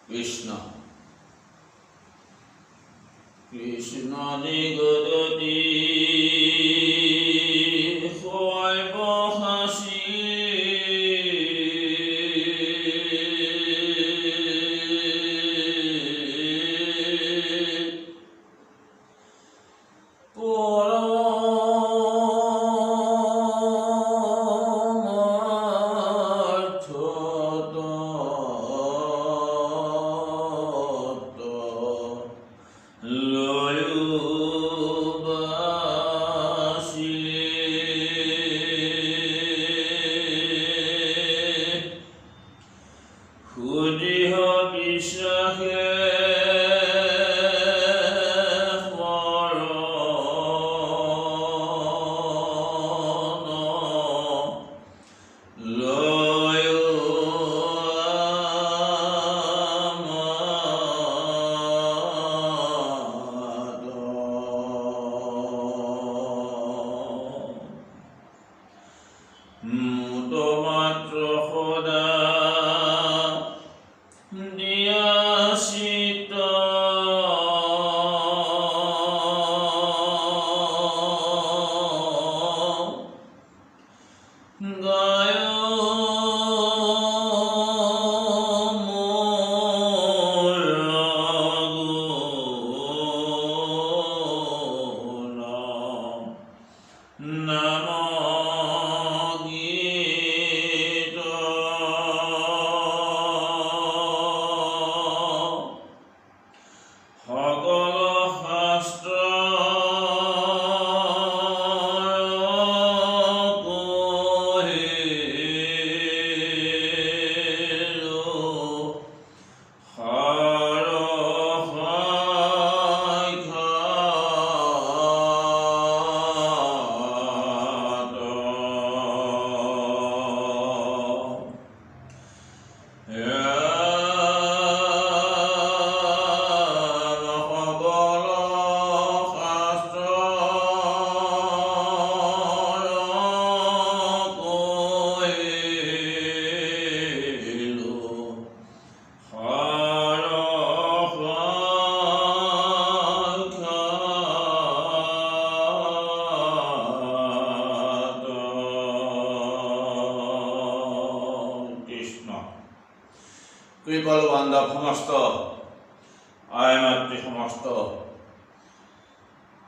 কৃষ্ণ কৃষ্ণ নিগদতি শৈব হাসি কৃপল বান্ধব সমস্ত আই মাতৃ সমস্ত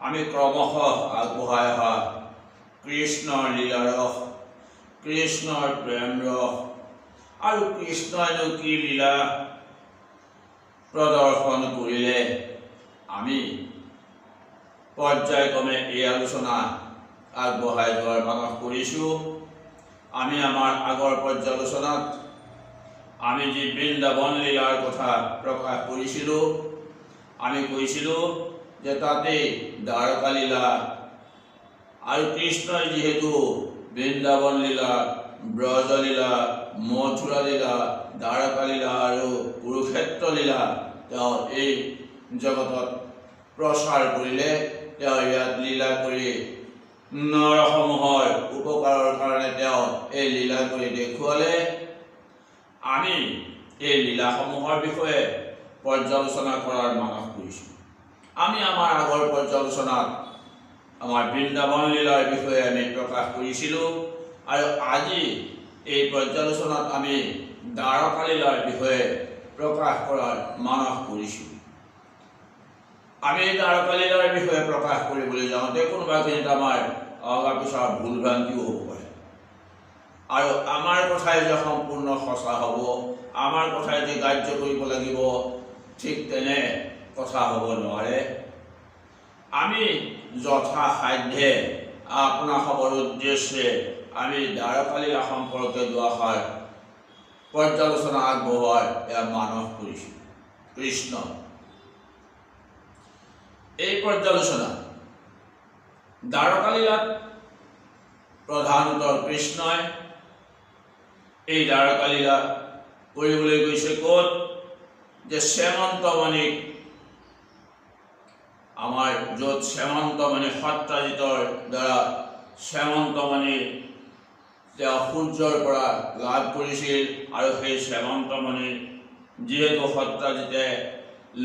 আমি ক্রমশ আগবঢ়াই অহা কৃষ্ণৰ লীলাৰস কৃষ্ণৰ প্ৰেম ৰস আৰু কৃষ্ণইনো কি লীলা প্ৰদৰ্শন কৰিলে আমি পৰ্যায়ক্ৰমে এই আলোচনা আগবঢ়াই যোৱাৰ মানস কৰিছোঁ। আমি আমাৰ আগৰ পৰ্যালোচনাত আমি যি বৃন্দাবন লীলাৰ কথা প্ৰকাশ কৰিছিলোঁ, আমি কৈছিলোঁ যে তাতে দ্বাৰকা লীলা আৰু কৃষ্ণই যিহেতু বৃন্দাবন লীলা, ব্ৰজ লীলা, মথুৰা লীলা, দ্বাৰকা লীলা আৰু কুৰুক্ষেত্ৰ লীলা তেওঁ এই জগতত প্ৰচাৰ কৰিলে। তেওঁ ইয়াত লীলা কৰি নৰসমূহৰ উপকাৰৰ কাৰণে তেওঁ এই লীলা কৰি দেখুৱালে। আমি এই লীলাসমূহৰ বিষয়ে পৰ্যালোচনা কৰাৰ মানস কৰিছোঁ। আমি আমাৰ আগৰ পৰ্যালোচনাত আমাৰ বৃন্দাবন লীলাৰ বিষয়ে আমি প্ৰকাশ কৰিছিলোঁ আৰু আজি এই পৰ্যালোচনাত আমি দ্বাৰকা লীলাৰ বিষয়ে প্ৰকাশ কৰাৰ মানস কৰিছোঁ। আমি দ্বাৰকা লীলাৰ বিষয়ে প্ৰকাশ কৰিবলৈ যাওঁতে কোনোবাখিনিত আমাৰ অগা পিছা ভুল ভ্ৰান্তিও হ'ব পাৰে আৰু আমাৰ কথাই যে সম্পূৰ্ণ সঁচা হ'ব, আমাৰ কথাই যে গ্ৰাহ্য কৰিব লাগিব, ঠিক তেনে কথা হ'ব নোৱাৰে। আমি যথাসাধ্যে আপোনাসৱৰ উদ্দেশ্যে আমি দ্বাৰকা লীলা সম্পৰ্কে দুআষাৰ পৰ্যালোচনা আগবঢ়োৱাৰ এয়া মানস কৰিছোঁ। কৃষ্ণ এই পৰ্যালোচনা দ্বাৰকা লীলাত প্ৰধানতঃ কৃষ্ণই এই দ্বাৰকা লীলা কৰিবলৈ গৈছে ক'ত? যে শ্যামন্তমণিক আমাৰ য'ত শ্যামন্তমণি সত্ৰাজিতৰ দ্বাৰা শ্যামন্তমণি তেওঁ সূৰ্যৰ পৰা লাভ কৰিছিল আৰু সেই শ্যামন্তমণিৰ যিহেতু সত্ৰাজিতে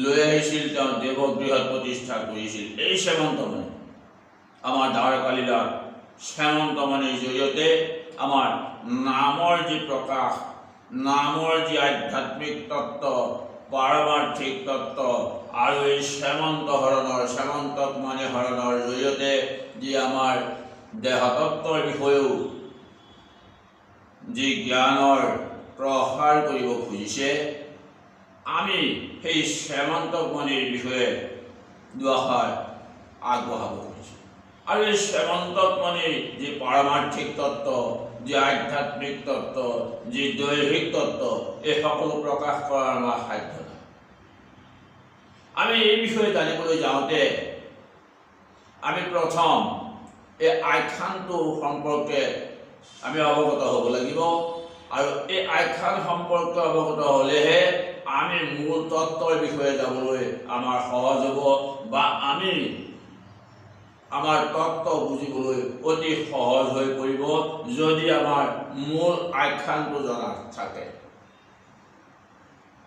লৈ আহিছিল, তেওঁ দেৱগৃহত প্ৰতিষ্ঠা কৰিছিল। এই শ্যামন্তমণি আমাৰ দ্বাৰকালীলাত শ্যামন্তমণিৰ জৰিয়তে আমাৰ নামৰ যি প্ৰকাশ, নামৰ যি আধ্যাত্মিক তত্ত্ব, পাৰমাৰ্থিক তত্ত্ব আৰু এই শ্যামন্তকমণি হৰণৰ জৰিয়তে যি আমাৰ দেহতত্ত্বৰ বিষয়েও যি জ্ঞানৰ প্ৰসাৰ কৰিব খুজিছে, আমি সেই শ্যামন্তকমণিৰ বিষয়ে দুআষাৰ আগবঢ়াব খুজিছোঁ। আৰু এই শ্যামন্তকমণিৰ যি পাৰমাৰ্থিক তত্ত্ব, যি আধ্যাত্মিক তত্ত্ব, যি দৈহিক তত্ত্ব, এই সকলো প্ৰকাশ কৰাৰ আমাৰ সাধ্য নাই। আমি এই বিষয়ে জানিবলৈ যাওঁতে আমি প্ৰথম এই আখ্যানটো সম্পৰ্কে আমি অৱগত হ'ব লাগিব, আৰু এই আখ্যান সম্পৰ্কে অৱগত হ'লেহে আমি মূল তত্ত্বৰ বিষয়ে যাবলৈ আমাৰ সহজ হ'ব, বা আমি আমাৰ তত্ত্ব বুজিবলৈ অতি সহজ হৈ পৰিব যদি আমাৰ মূল আখ্যানটো জনা থাকে।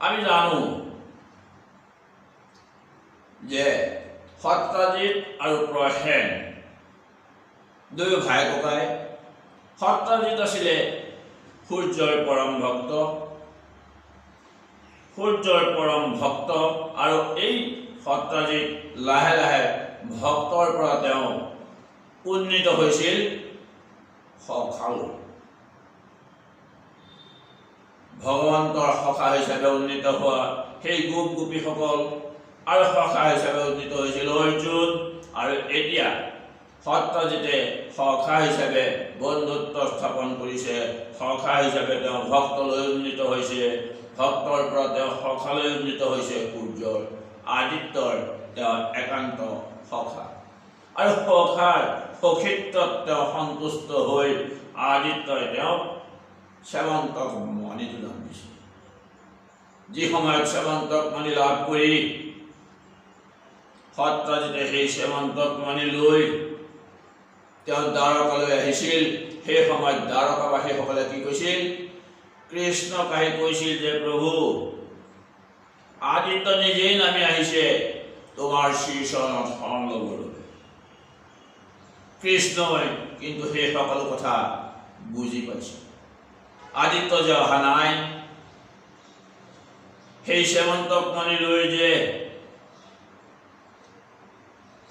আমি জানো যে সত্ৰাজিত আৰু প্ৰসেন দুয়ো ভাই ককাই। সত্ৰাজিত আছিলে সূৰ্যৰ পৰম ভক্ত, আৰু এই সত্ৰাজিত লাহে লাহে ভক্তৰ পৰা তেওঁ উন্নীত হৈছিল সখালৈ। ভগৱন্তৰ সখা হিচাপে উন্নীত হোৱা সেই গোপ গোপীসকল আৰু সখা হিচাপে উন্নীত হৈছিল অৰ্জুন, আৰু এতিয়া সত্ৰাজিতে সখা হিচাপে বন্ধুত্ব স্থাপন কৰিছে, সখা হিচাপে তেওঁ ভক্তলৈ উন্নীত হৈছে, ভক্তৰ পৰা তেওঁ সখালৈ উন্নীত হৈছে সূৰ্যৰ, আদিত্যৰ তেওঁ একান্ত সখা। আৰু সখাৰ সখিত্বত তেওঁ সন্তুষ্ট হৈ আদিত্যই তেওঁক শ্যামন্তকমণিটো দান দিছে। যি সময়ত শ্যামন্তকমণি লাভ কৰি সত্ৰাজিতে সেই শ্যামন্তকমণি লৈ তেওঁ দ্বাৰকালৈ আহিছিল, সেই সময়ত দ্বাৰকাবাসীসকলে কি কৈছিল? কৃষ্ণক আহি কৈছিল যে প্ৰভু, আদিত্য নিজেই নামি আহিছে তোমাৰ শ্ৰীচৰণত শৰণ ল'বলৈ। কৃষ্ণই কিন্তু সেই সকলো কথা বুজি পাইছে। আদিত্য যে অহা নাই, সেই শ্যামন্তকমণি লৈ যে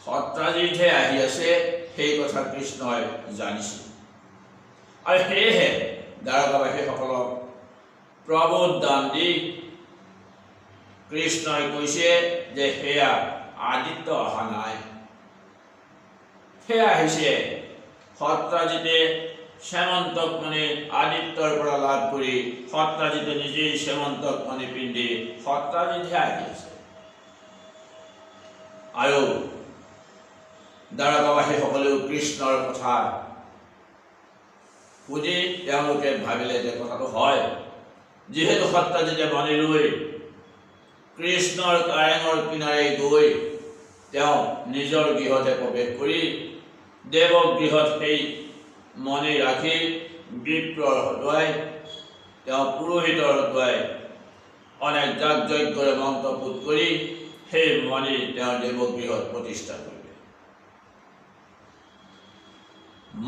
সত্ৰাজিতহে আহি আছে, সেই কথা কৃষ্ণই জানিছিল। আৰু সেয়েহে দ্বাৰকাবাসীসকলক প্ৰবোধ দান দি কৃষ্ণই কৈছে যে সেয়া আদিত্য অহা নাই, সেয়া আহিছে সত্ৰাজিতে শ্যামন্তকমণি আদিত্যৰ পৰা লাভ কৰি সত্ৰাজিতে নিজেই শ্যামন্তকমণি পিন্ধি সত্ৰাজিতহে আহি আছে। আৰু দ্বাৰকাবাসীসকলেও কৃষ্ণৰ কথা শুনি তেওঁলোকে ভাবিলে যে কথাটো হয়, যিহেতু সত্ৰাজিতে মণি লৈ কৃষ্ণৰ কাৰেঙৰ কিনাৰে গৈ তেওঁ নিজৰ গৃহতে প্ৰৱেশ কৰি দেৱগৃহত সেই মণি ৰাখি বিপ্ৰৰ হতুৱাই, তেওঁ পুৰোহিতৰ হতুৱাই অনেক যাগ যজ্ঞৰে মন্ত্ৰপুত কৰি সেই মণি তেওঁ দেৱগৃহত প্ৰতিষ্ঠা কৰিলে।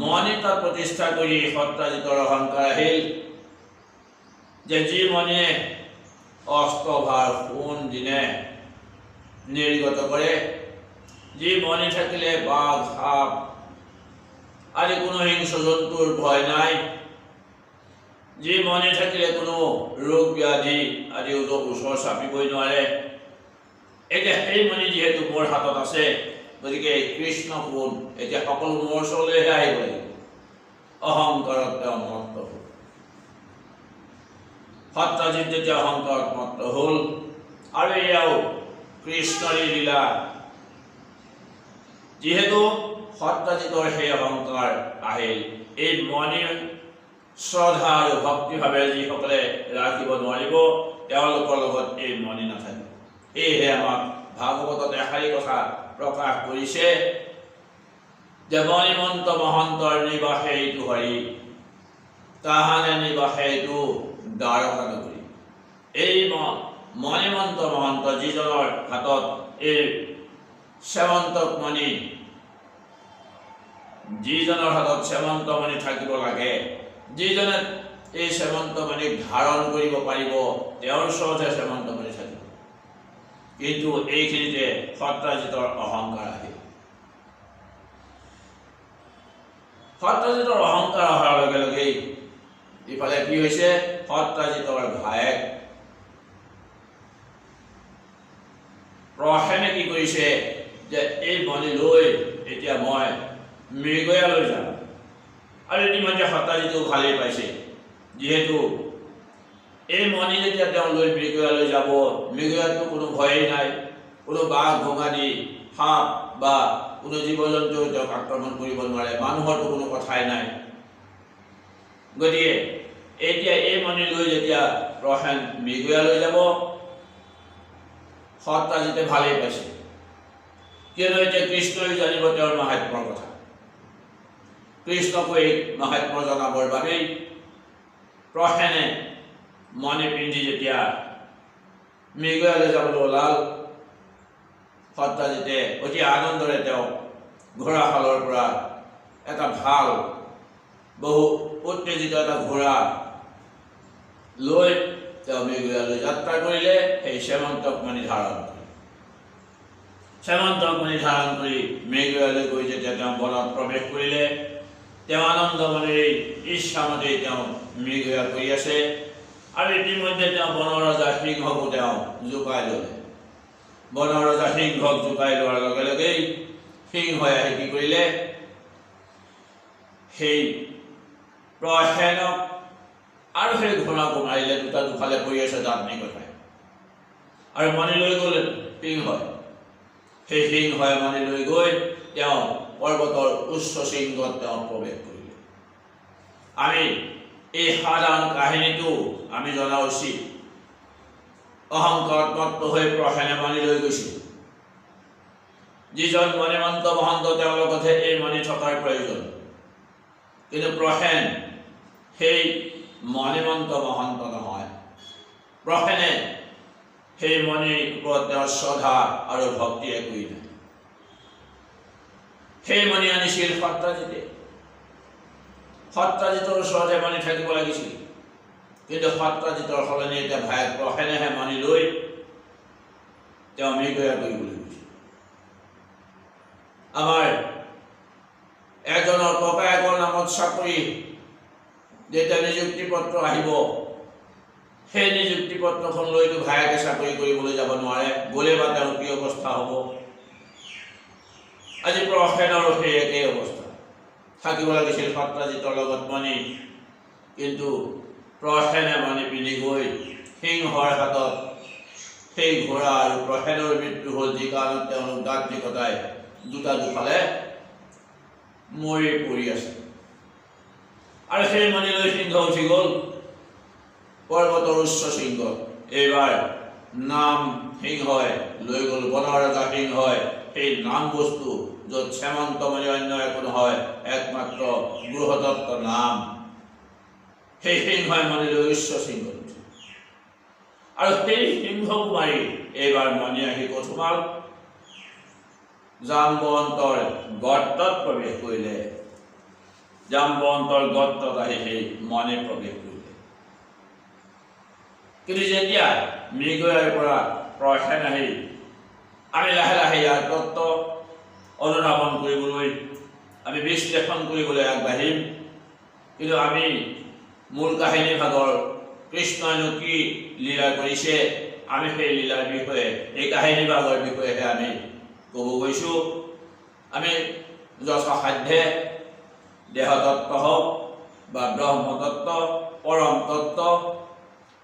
মণি তাত প্ৰতিষ্ঠা কৰি সত্ৰাজিতৰ অহংকাৰ আহিল যে যি মণিয়ে অষ্টভাৰ সোণ দিনে নিৰ্গত কৰে, যি মণি থাকিলে বাঘ সাপ আদি কোনো হিংস্ৰ জন্তুৰ ভয় নাই, যি মণি থাকিলে কোনো ৰোগ ব্যাধি আদি ওচৰ চাপিবই নোৱাৰে, এতিয়া সেই মণি যিহেতু মোৰ হাতত আছে, গতিকে কৃষ্ণ কোন, এতিয়া সকলো মোৰ ওচৰলৈহে আহিব লাগিব। অহংকাৰত তেওঁ মত্ত হ'ল। সত্ৰাজিত যেতিয়া অহংকাৰত মত্ত হ'ল, আৰু এয়াও কৃষ্ণৰ লীলা, যিহেতু সত্ৰাজিতৰ সেই অহংকাৰ আহিল, এই মণিৰ শ্ৰদ্ধা আৰু ভক্তিভাৱে যিসকলে ৰাখিব নোৱাৰিব, তেওঁলোকৰ লগত এই মণি নাথাকিব। সেয়েহে আমাক ভাগৱতত এষাৰি কথা প্ৰকাশ কৰিছে যে মণিমন্ত মহন্তৰ নিবাসে এইটো হৰি, তাহানে নিবাসে এইটো দ্বাৰকা নগৰী। এই মণিমন্ত মহন্ত যিজনৰ হাতত এই সেমন্তক মণি, যিজনৰ হাতত সেমন্ত মণি থাকিব লাগে, যিজনে এই সেমন্ত মণিক ধাৰণ কৰিব পাৰিব, তেওঁৰ ওচৰতহে সেমন্ত মণি থাকিব। কিন্তু এইখিনিতে সত্ৰাজিতৰ অহংকাৰ আহিল। সত্ৰাজিতৰ অহংকাৰ অহাৰ লগে লগেই ইফালে কি হৈছে, সত্ৰাজিতৰ ভায়েক প্ৰসেনে কি কৰিছে যে এই মণি লৈ এতিয়া মই মৃগয়ালৈ যাম। আৰু ইতিমধ্যে সত্ৰাজিতেও ভালেই পাইছে, যিহেতু এই মণি যেতিয়া তেওঁ লৈ মৃগয়ালৈ যাব, মৃগয়াততো কোনো ভয়েই নাই, কোনো বাঘ ভঙাদি সাপ বা কোনো জীৱ জন্তুৱে তেওঁক আক্ৰমণ কৰিব নোৱাৰে, মানুহৰতো কোনো কথাই নাই। গতিকে এতিয়া এই মণি লৈ যেতিয়া প্ৰসেন মৃগয়ালৈ যাব, সত্ৰাজিতে ভালেই পাইছে, কিয়নো এতিয়া কৃষ্ণই জানিব তেওঁৰ মাহাত্ম্যৰ কথা। কৃষ্ণক এই মাহাত্ম্য জনাবৰ বাবেই প্ৰসেনে মণি পিন্ধি যেতিয়া মৃগয়ালৈ যাবলৈ ওলাল, সত্ৰাজিতে অতি আনন্দৰে তেওঁ ঘোঁৰাশালৰ পৰা এটা ভাল বহু উত্তেজিত এটা ঘোঁৰা লৈ তেওঁ মৃগয়ালৈ যাত্ৰা কৰিলে। সেই সেমন্তক মণি ধাৰণ কৰি, সেমন্তক মণি ধাৰণ কৰি মৃগয়ালৈ গৈ যেতিয়া তেওঁ বনত প্ৰৱেশ কৰিলে, তেওঁ আনন্দমণিৰ ইচ্ছামতেই তেওঁ মৃগয়া কৰি আছে। আৰু ইতিমধ্যে তেওঁ বনৰ ৰজা সিংহকো তেওঁ জোকাই ল'লে। বনৰ ৰজা সিংহক জোকাই লোৱাৰ লগে লগেই সিংহই আহি কি কৰিলে, সেই প্ৰসেনক আৰু সেই ঘোঁৰাকো মাৰিলে। দুটা দুফালে পৰি আছে দাঁত নিকটাই, আৰু মণি লৈ গ'লে সিংহই। সেই সিংহই মণি লৈ গৈ তেওঁ পৰ্বতৰ উচ্চ শৃংগত তেওঁ প্ৰৱেশ কৰিলে। আমি এই সাধাৰণ কাহিনীটো আমি জনা উচিত। অহংকাৰত মত্ত হৈ প্ৰসেনে মণি লৈ গৈছিল। যিজন মণিমন্ত মহন্ত তেওঁৰ লগতহে এই মণি থকাৰ প্ৰয়োজন, কিন্তু প্ৰসেন সেই মণিমন্ত মহন্ত নহয়। প্ৰসেনে সেই মণিৰ ওপৰত তেওঁৰ শ্ৰদ্ধা আৰু ভক্তি একোৱেই নাই। সেই মণি আনিছিল সত্ৰাজিতে। সত্ৰাজিতৰ ওচৰতে মণি থাকিব লাগিছিল, কিন্তু সত্ৰাজিতৰ সলনি এতিয়া ভায়েক প্ৰসেনেহে মণি লৈ তেওঁ মৃগয়া কৰিবলৈ গৈছিল। আমাৰ এজনৰ ককায়েকৰ নামত চাকৰি যেতিয়া নিযুক্তি পত্ৰ আহিব, সেই নিযুক্তি পত্ৰখন লৈতো ভায়েকে চাকৰি কৰিবলৈ যাব নোৱাৰে, গ'লে বা তেওঁৰ কি অৱস্থা হ'ব। আজি প্ৰসেনৰো সেই একেই অৱস্থা। থাকিব লাগিছিল সত্ৰাজিতৰ লগত মণি, কিন্তু প্ৰসেনে মণি পিন্ধি গৈ সিংহৰ হাতত সেই ঘোঁৰা আৰু প্ৰসেনৰ মৃত্যু হ'ল, যি কাৰণত তেওঁলোক দাঁত নিকটাই দুটা দুফালে মৰি পৰি আছে। আৰু সেই মণি লৈ সিংহ উঠি গ'ল পৰ্বতৰ উচ্চ শৃংগত। এইবাৰ নাম সিংহই লৈ গ'ল, বনৰ ৰজা সিংহই সেই নাম বস্তু, য'ত সেমন্ত মণি অন্য একো নহয়, একমাত্ৰ বৃহদত্ত নাম। সেই সিংহই মণি লৈ উচ্চ শৃংগত উঠে। আৰু সেই সিংহক মাৰি এইবাৰ মণি আহি ক'ত সোমাল, জাম্বন্তৰ গৰ্তত প্ৰৱেশ কৰিলে। জাম্বন্তৰ গৰ্তত আহি সেই মণি প্ৰৱেশ কৰিলে। কিন্তু যেতিয়া মৃগয়াৰ পৰা প্ৰসেন আহি আমি লাহে লাহে ইয়াৰ তত্ত্ব অনুধাৱন কৰিবলৈ, আমি বিশ্লেষণ কৰিবলৈ আগবাঢ়িম। কিন্তু আমি মূল কাহিনী ভাগৰ কৃষ্ণইনো কি লীলা কৰিছে, আমি সেই লীলাৰ বিষয়ে, এই কাহিনী ভাগৰ বিষয়েহে আমি ক'ব গৈছোঁ। আমি যথাসাধ্যে দেহতত্ত্ব হওক বা ব্ৰহ্মতত্ত্ব, পৰম তত্ত্ব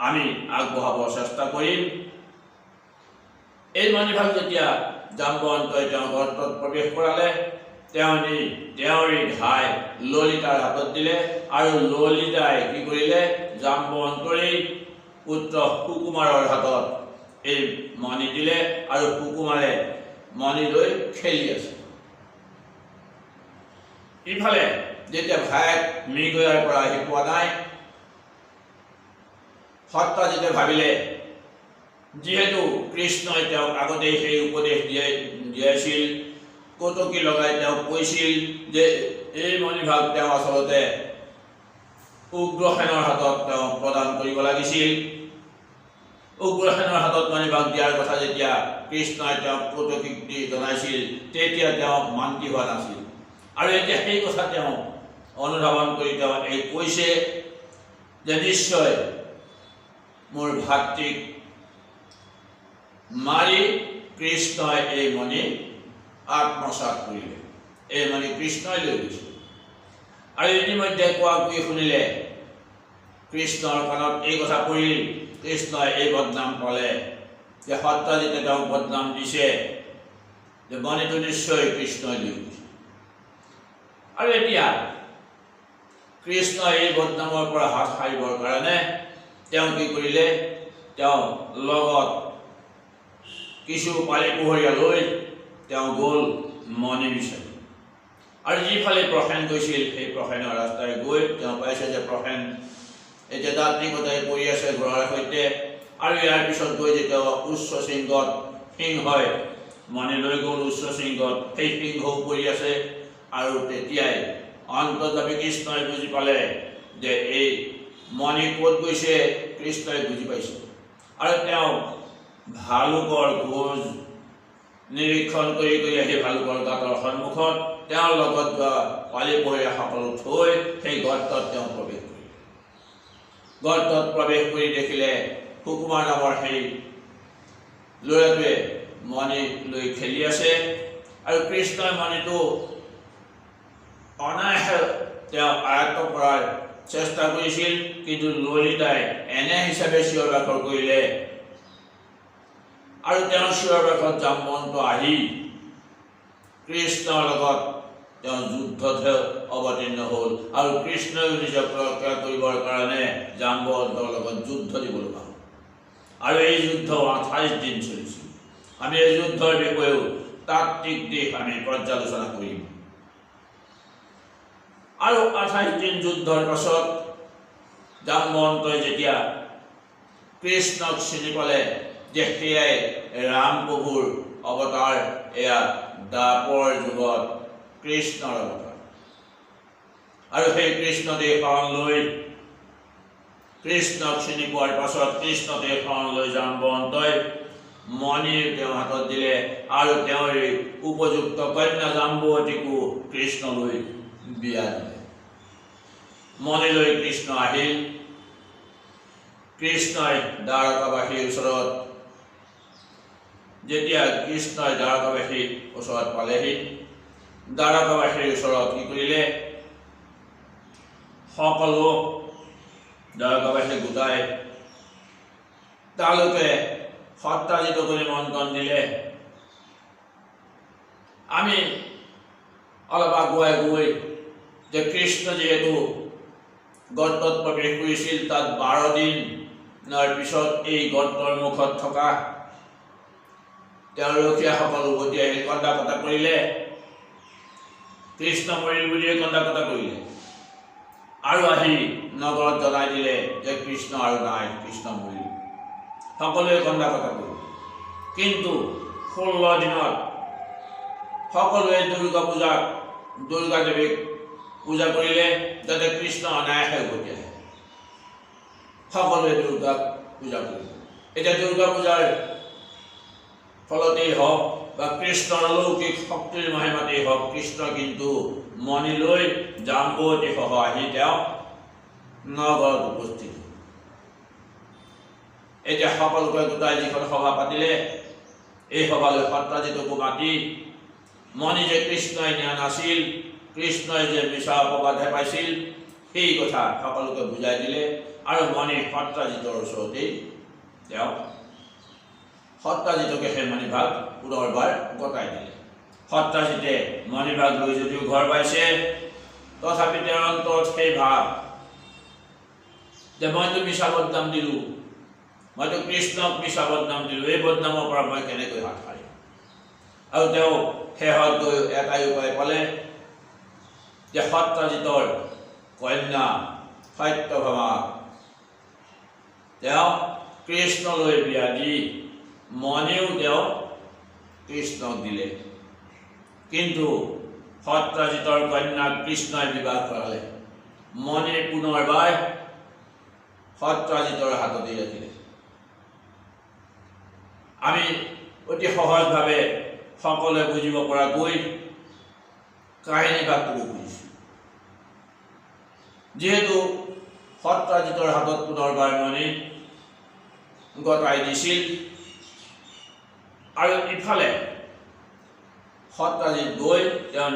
আমি আগবঢ়াব চেষ্টা কৰিম। এই মণিভাগ যেতিয়া জাম্বৱন্তই তেওঁ গৰ্তত প্ৰৱেশ কৰালে, তেওঁৰি ধাই ললিতাৰ হাতত দিলে, আৰু ললিতাই কি কৰিলে, জাম্বৱন্তৰে পুত্ৰ সুকুমাৰৰ হাতত এই মণি দিলে, আৰু সুকুমাৰে মণি লৈ খেলি আছে। ইফালে যেতিয়া ভায়েক মৃগয়াৰ পৰা আহি পোৱা নাই, সত্ৰাজিতে ভাবিলে যিহেতু কৃষ্ণই তেওঁক আগতেই সেই উপদেশ দিয়াইছিল, কটকি লগাই তেওঁক কৈছিল যে এই মণিভাগ তেওঁ আচলতে উগ্ৰসেনৰ হাতত তেওঁক প্ৰদান কৰিব লাগিছিল। উগ্ৰসেনৰ হাতত মণিভাগ দিয়াৰ কথা যেতিয়া কৃষ্ণই তেওঁক কটকিক দি জনাইছিল, তেতিয়া তেওঁ মান্তি হোৱা নাছিল। আৰু এতিয়া সেই কথা তেওঁ অনুধাৱন কৰি তেওঁ এই কৈছে যে নিশ্চয় মোৰ ভাতৃক মাৰি কৃষ্ণই এই মণি আত্মসাৎ কৰিলে, এই মণি কৃষ্ণই লৈ গৈছিল। আৰু ইতিমধ্যে কোৱাকুই শুনিলে, কৃষ্ণৰ কাণত এই কথা পৰিল, কৃষ্ণই এই বদনাম পালে যে সত্ৰাজিতে তেওঁক বদনাম দিছে যে মণিটো নিশ্চয় কৃষ্ণই লৈ গৈছে। আৰু এতিয়া কৃষ্ণই এই বদনামৰ পৰা হাত সাৰিবৰ কাৰণে তেওঁ কি কৰিলে, তেওঁ লগত কিছু পালি পোহৰীয়া লৈ তেওঁ গ'ল মণি বিচাৰি। আৰু যিফালে প্ৰসেন গৈছিল সেই প্ৰসেনৰ ৰাস্তাৰে গৈ তেওঁ পাইছে যে প্ৰসেন এতিয়া দাঁতি কটাই পৰি আছে ঘোঁৰাৰ সৈতে। আৰু ইয়াৰ পিছত গৈ যেতিয়া উচ্চ শৃংগত সিংহই মণি লৈ গ'ল উচ্চ শৃংগত, সেই সিংহও পৰি আছে। আৰু তেতিয়াই অন্তৰ্যামী কৃষ্ণই বুজি পালে যে এই মণি ক'ত গৈছে, কৃষ্ণই বুজি পাইছে। আৰু তেওঁ ভালুকৰ খোজ নিৰীক্ষণ কৰি আহি ভালুকৰ গাঁতৰ সন্মুখত তেওঁৰ লগত যোৱা পালি পোহৰীয়া সকলো থৈ সেই গৰ্তত তেওঁ প্ৰৱেশ কৰিলে। গৰ্তত প্ৰৱেশ কৰি দেখিলে সুকুমাৰ নামৰ সেই ল'ৰাটোৱে মণি লৈ খেলি আছে। আৰু কৃষ্ণই মণিটো অনায়াসে তেওঁ আয়ত্ত কৰাৰ চেষ্টা কৰিছিল, কিন্তু ললিতাই এনে হিচাপে চিঞৰ বাখৰ কৰিলে। আৰু তেওঁৰ চিঞৰ বাখৰত জাম্বন্ত আহি কৃষ্ণৰ লগত তেওঁ যুদ্ধত অৱতীৰ্ণ হ'ল। আৰু কৃষ্ণই নিজক ৰক্ষা কৰিবৰ কাৰণে জাম্বন্তৰ লগত যুদ্ধ দিব লগা হ'ল। আৰু এই যুদ্ধ 28 দিন চলিছিল। আমি এই যুদ্ধৰ বিষয়েও তাত্ত্বিক দিশ আমি পৰ্যালোচনা কৰিম। আৰু 28 দিন যুদ্ধৰ পাছত জাম্বন্তই যেতিয়া কৃষ্ণক চিনি পালে যে সেয়াই ৰাম প্ৰভুৰ অৱতাৰ, এয়া দ্বাপৰ যুগত কৃষ্ণৰ অৱতাৰ। আৰু সেই কৃষ্ণদেহ শৰণ লৈ কৃষ্ণক চিনি পোৱাৰ পাছত কৃষ্ণদেহ শৰণ লৈ জাম্বন্তই মণি তেওঁৰ হাতত দিলে। আৰু তেওঁৰ উপযুক্ত কন্যা জাম্বতীকো কৃষ্ণলৈ বিয়া দিলে। মণি লৈ কৃষ্ণ আহিল। কৃষ্ণই দ্বাৰকাবাসীৰ ওচৰত যেতিয়া কৃষ্ণই দ্বাৰকাবাসীৰ ওচৰত পালেহি, দ্বাৰকাবাসীৰ ওচৰত কি কৰিলে, সকলো দ্বাৰকাবাসী গোটাই তেওঁলোকে সত্ৰাজিতক নিমন্ত্ৰণ দিলে। আমি অলপ আগুৱাই গৈ যে কৃষ্ণ যিহেতু গৰ্তত প্ৰৱেশ কৰিছিল, তাত 12 দিনৰ পিছত এই গৰ্তৰ মুখত থকা তেওঁৰ ৰখীয়াসকল উভতি আহি কন্দা কটা কৰিলে। কৃষ্ণ মৰিল বুলিয়ে কন্দা কটা কৰিলে। আৰু আহি নগৰত জনাই দিলে যে কৃষ্ণ আৰু নাই, কৃষ্ণ মৰিল। সকলোৱে কন্দা কটা কৰিলে। কিন্তু 16 দিনত সকলোৱে দুৰ্গা দেৱীক পূজা কৰিলে, যাতে কৃষ্ণ অনায়াসে উভতি আহে। সকলোৱে দুৰ্গাক পূজা কৰিলে। এতিয়া দুৰ্গা পূজাৰ ফলতেই হওক বা কৃষ্ণৰ অলৌকিক শক্তিৰ মহিমাতেই হওক, কৃষ্ণ কিন্তু মণি লৈ জাম্বতী সহ আহি তেওঁ নগৰত উপস্থিত। এতিয়া সকলোকে গোটাই যিখন সভা পাতিলে, এই সভালৈ সত্ৰাজিতকো মাতি মণি যে কৃষ্ণই নিয়া নাছিল, কৃষ্ণই যে মিছা অপবাদহে পাইছিল, সেই কথা সকলোকে বুজাই দিলে। আৰু মণি সত্ৰাজিতৰ ওচৰতেই তেওঁ সত্ৰাজিতকে সেই মণিভাগ পুনৰবাৰ গতাই দিলে। সত্ৰাজিতে মণিভাগ লৈ যদিও ঘৰ পাইছে, তথাপি তেওঁৰ অন্তৰত সেই ভাৱ যে মইতো মিছা বদনাম দিলোঁ, মইতো কৃষ্ণক মিছা বদনাম দিলোঁ, এই বদনামৰ পৰা মই কেনেকৈ হাত সাৰিম। আৰু তেওঁ শেহত গৈ এটাই উপায় পালে যে সত্ৰাজিতৰ কন্যা সত্যভামা তেওঁ কৃষ্ণলৈ বিয়া দি মনেও তেওঁ কৃষ্ণক দিলে, কিন্তু সত্ৰাজিতৰ কন্যাক কৃষ্ণই বিবাহ কৰালে। মনে পুনৰবাৰ সত্ৰাজিতৰ হাততে ৰাখিলে। আমি অতি সহজভাৱে সকলোৱে বুজিব পৰাকৈ কাহিনীভাগ ক'ব খুজিছোঁ। যিহেতু সত্ৰাজিতৰ হাতত পুনৰবাৰ মনে গতাই দিছিল, আৰু ইফালে সত্ৰাজিত গৈ তেওঁ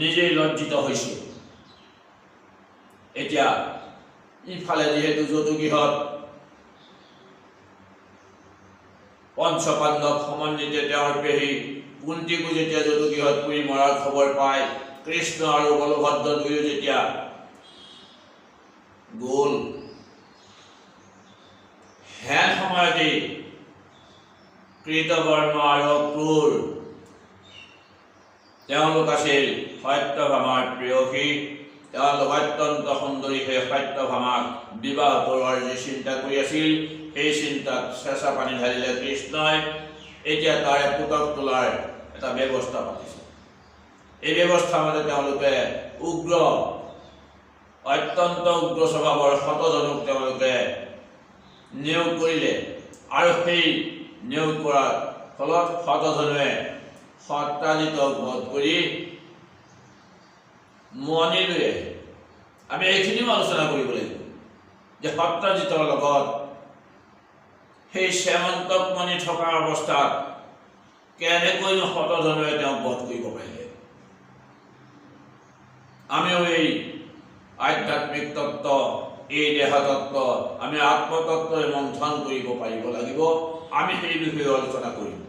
নিজেই লজ্জিত হৈছে। এতিয়া ইফালে যিহেতু যদুগৃহত পঞ্চপাণ্ডৱ সমন্বিতে তেওঁৰ পেহী কুন্তীকো যেতিয়া যদুগৃহত পুৰি মৰাৰ খবৰ পায়, কৃষ্ণ আৰু বলভদ্ৰ দুয়ো যেতিয়া গ'ল, হেন সময়তেই কৃতবৰ্ম আৰু ক্ৰূৰ তেওঁলোক আছিল সত্যভামাৰ প্ৰেয়সী। তেওঁলোক অত্যন্ত সুন্দৰী সেই সত্যভামাক বিবাহ কৰোৱাৰ যি চিন্তা কৰি আছিল, সেই চিন্তাত চেঁচা পানী ঢালিলে কৃষ্ণই। এতিয়া তাৰে পুতক তোলাৰ এটা ব্যৱস্থা পাতিছে। এই ব্যৱস্থাৰ মতে তেওঁলোকে অত্যন্ত উগ্ৰ স্বভাৱৰ শতজনক তেওঁলোকে নিয়োগ কৰিলে, আৰু সেই নিয়োগ কৰাৰ ফলত শতজনে সত্ৰাজিতক বধ কৰি মণি লৈ আহে। আমি এইখিনিও আলোচনা কৰিব লাগিব যে সত্ৰাজিতৰ লগত সেই শ্যামন্তক মণি থকা অৱস্থাত কেনেকৈনো শতজনে তেওঁক বধ কৰিব পাৰিলে। আমিও এই আধ্যাত্মিক তত্ত্ব, এই দেহতত্ত্ব আমি আত্মতত্ত্বৰে মন্থন কৰিব পাৰিব লাগিব। আমি সেই বিষয়ে আলোচনা কৰিম।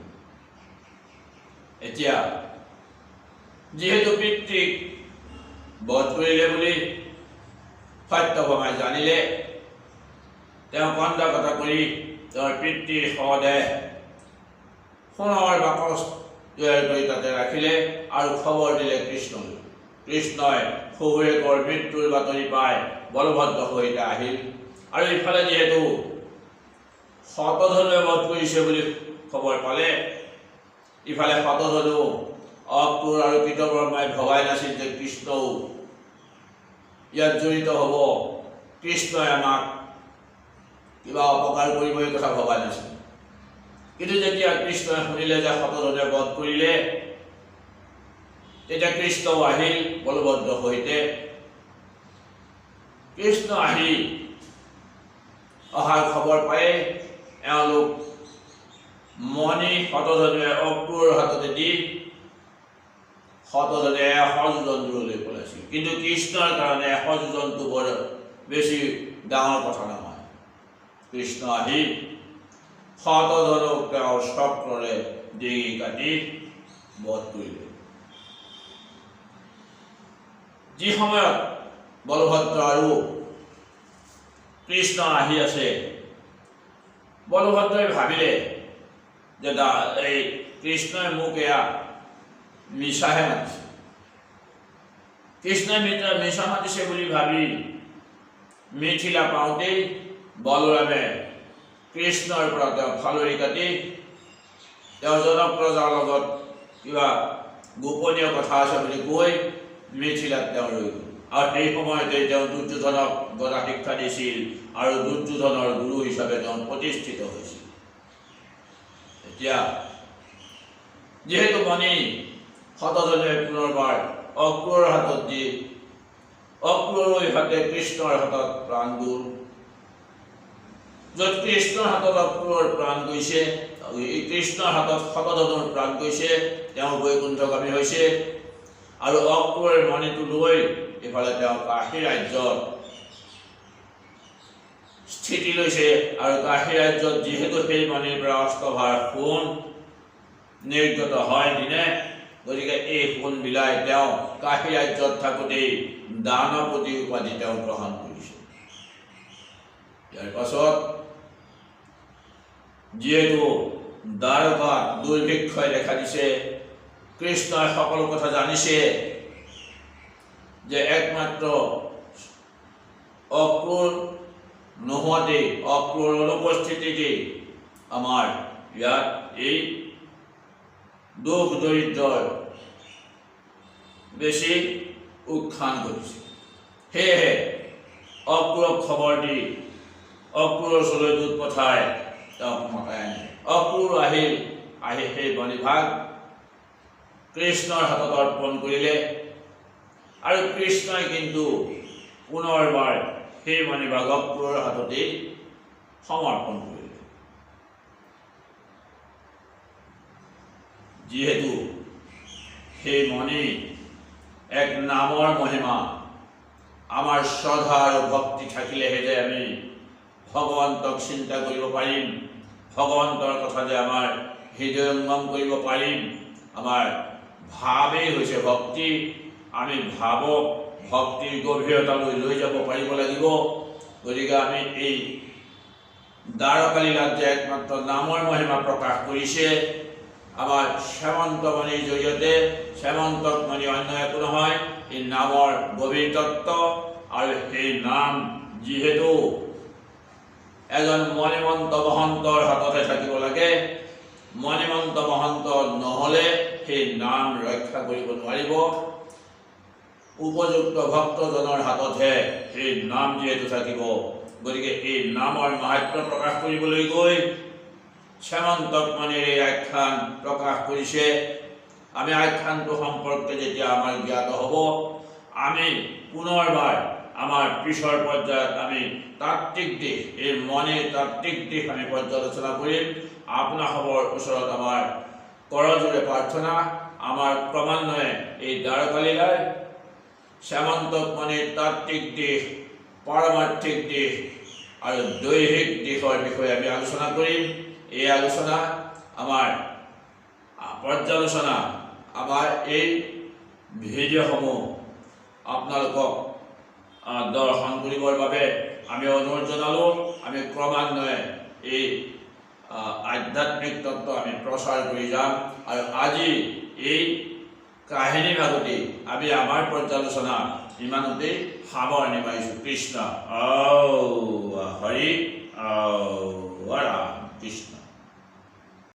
এতিয়া যিহেতু পিতৃক বধ কৰিলে বুলি সত্যভামাই জানিলে, তেওঁ কন্দা কটা কৰি তেওঁৰ পিতৃৰ শৱদেহ সোণৰ বাকচ তৈয়াৰ কৰি তাতে ৰাখিলে আৰু খবৰ দিলে কৃষ্ণলৈ। কৃষ্ণই শহুৰেকৰ মৃত্যুৰ বাতৰি পাই বলভদ্ৰৰ সৈতে আহিল, আৰু ইফালে যিহেতু শতধনুৱে বধ কৰিছে বুলি খবৰ পালে, ইফালে শতধনু অক্ৰূৰ আৰু কৃতবৰ্মাই ভবাই নাছিল যে কৃষ্ণও ইয়াত জড়িত হ'ব, কৃষ্ণই আমাক কিবা অপকাৰ কৰিব, এই কথা ভবা নাছিল। কিন্তু যেতিয়া কৃষ্ণই শুনিলে যে শতধনুৱে বধ কৰিলে, তেতিয়া কৃষ্ণও আহিল বলভদ্ৰৰ সৈতে। কৃষ্ণ আহি অহাৰ খবৰ পায়ে এওঁলোক মণি শতধনুৱে অক্ৰূৰৰ হাততে দি শতধনুৱে 100 যোজন দূৰলৈ পলাইছিল। কিন্তু কৃষ্ণৰ কাৰণে 100 যোজনটো বৰ বেছি ডাঙৰ কথা নহয়। কৃষ্ণ আহি শতধনুক তেওঁৰ চক্ৰৰে ডিঙি কাটি বধ কৰিলে। যি সময়ত বলভদ্ৰ আৰু কৃষ্ণ আহি আছে, বলভদ্ৰই ভাবিলে যে এই কৃষ্ণই মোক এয়া মিছাহে মাতিছে। কৃষ্ণই মিছা মাতিছে বুলি ভাবি মিথিলা পাওঁতেই বলৰামে কৃষ্ণৰ পৰা তেওঁ ফালৰি কাটি তেওঁ জনক ৰজাৰ লগত কিবা গোপনীয় কথা আছে বুলি কৈ মিথিলাত তেওঁ ৰৈ গ'ল। আৰু সেই সময়তে তেওঁ দুৰ্যোধনক গদা শিক্ষা দিছিল, আৰু দুৰ্যোধনৰ গুৰু হিচাপে তেওঁ প্ৰতিষ্ঠিত হৈছিল। এতিয়া যিহেতু মণি শতধনুৱে পুনৰবাৰ অক্ৰূৰৰ হাতত দি অক্ৰূৰৰ হাতে কৃষ্ণৰ হাতত প্ৰাণ গ'ল। য'ত কৃষ্ণৰ হাতত অক্ৰূৰৰ প্ৰাণ গৈছে, কৃষ্ণৰ হাতত শতধনুৰ প্ৰাণ গৈছে, তেওঁ বৈকুণ্ঠগামী হৈছে। আৰু অক্ৰূৰৰ মণিটো লৈ ইফালে তেওঁ কাশী ৰাজ্যত স্থিতি লৈছে, আৰু কাশী ৰাজ্যত যিহেতু সেই মণিৰ পৰা অষ্টভাৰ সোণ নিৰ্গত হয় দিনে, গতিকে এই সোণ বিলাই তেওঁ কাশী ৰাজ্যত থাকোঁতেই দানপতি উপাধি তেওঁ গ্ৰহণ কৰিছে। ইয়াৰ পাছত যিহেতু দ্বাৰকাত দুৰ্ভিক্ষই দেখা দিছে, কৃষ্ণই সকলো কথা জানিছে যে একমাত্ৰ অক্ৰূৰ নোহোৱাতে অক্ৰূৰৰ অনুপস্থিতিতে আমাৰ ইয়াত এই দুখ দৰিদ্ৰৰ বেছি উত্থান ঘটিছে। সেয়েহে অক্ৰূৰক খবৰ দি অক্ৰূৰৰ ওচৰলৈ দূত পঠাই তেওঁক মতাই আনিলে। অক্ৰূৰ আহি সেই বলিভাগ কৃষ্ণৰ হাতত অৰ্পণ কৰিলে আৰু কৃষ্ণই কিন্তু পুনৰবাৰ সেই বলিভাগ অক্ৰূৰৰ হাততেই সমৰ্পণ কৰিলে। যিহেতু সেই মণি এক নামৰ মহিমা, আমাৰ শ্ৰদ্ধা আৰু ভক্তি থাকিলেহে যে আমি ভগৱন্তক চিন্তা কৰিব পাৰিম, ভগৱন্তৰ কথা যে আমাৰ হৃদয়ঙ্গম কৰিব পাৰিম। আমাৰ ভাৱেই হৈছে ভক্তি। আমি ভাৱক ভক্তিৰ গভীৰতালৈ লৈ যাব পাৰিব লাগিব। গতিকে আমি এই দ্বাৰকা লীলাত যে একমাত্ৰ নামৰ মহিমা প্ৰকাশ কৰিছে আমাৰ শ্যামন্তমণিৰ জৰিয়তে, শ্যামন্তমণি অন্য একো নহয়, এই নামৰ গভীৰ তত্ত্ব। আৰু সেই নাম যিহেতু এজন মণিমন্ত মহন্তৰ হাততে থাকিব লাগে, মণিমন্ত মহন্ত নহ'লে সেই নাম ৰক্ষা কৰিব নোৱাৰিব। উপযুক্ত ভক্তজনৰ হাততহে সেই নাম যিহেতু থাকিব, গতিকে এই নামৰ মাহাত্ম্য প্ৰকাশ কৰিবলৈ গৈ শ্যামন্তমণিৰ এই আখ্যান প্ৰকাশ কৰিছে। আমি আখ্যানটো সম্পৰ্কে যেতিয়া আমাৰ জ্ঞাত হ'ব, আমি পুনৰবাৰ আমাৰ পিছৰ পৰ্যায়ত আমি তাত্ত্বিক দিশ, এই মণিৰ তাত্ত্বিক দিশ আমি পৰ্যালোচনা কৰিম। আপোনাসৱৰ ওচৰত আমাৰ কৰজোৰে প্ৰাৰ্থনা, আমাৰ ক্ৰমান্বয়ে এই দ্বাৰকা লীলাৰ শ্যামন্তমণিৰ তাত্ত্বিক দিশ, পাৰমাৰ্থিক দিশ আৰু দৈহিক দিশৰ বিষয়ে আমি আলোচনা কৰিম। এই আলোচনা আমাৰ পৰ্যালোচনা, আমাৰ এই ভিডিঅ'সমূহ আপোনালোকক দৰ্শন কৰিবৰ বাবে আমি অনুৰোধ জনালোঁ। আমি ক্ৰমান্বয়ে এই আধ্যাত্মিক তত্ত্ব আমি প্ৰচাৰ কৰি যাম। আৰু আজি এই কাহিনী ভাগতে আমি আমাৰ পৰ্যালোচনা ইমানতেই সামৰণি মাৰিছোঁ। কৃষ্ণ হৰি ৰাম কৃষ্ণ।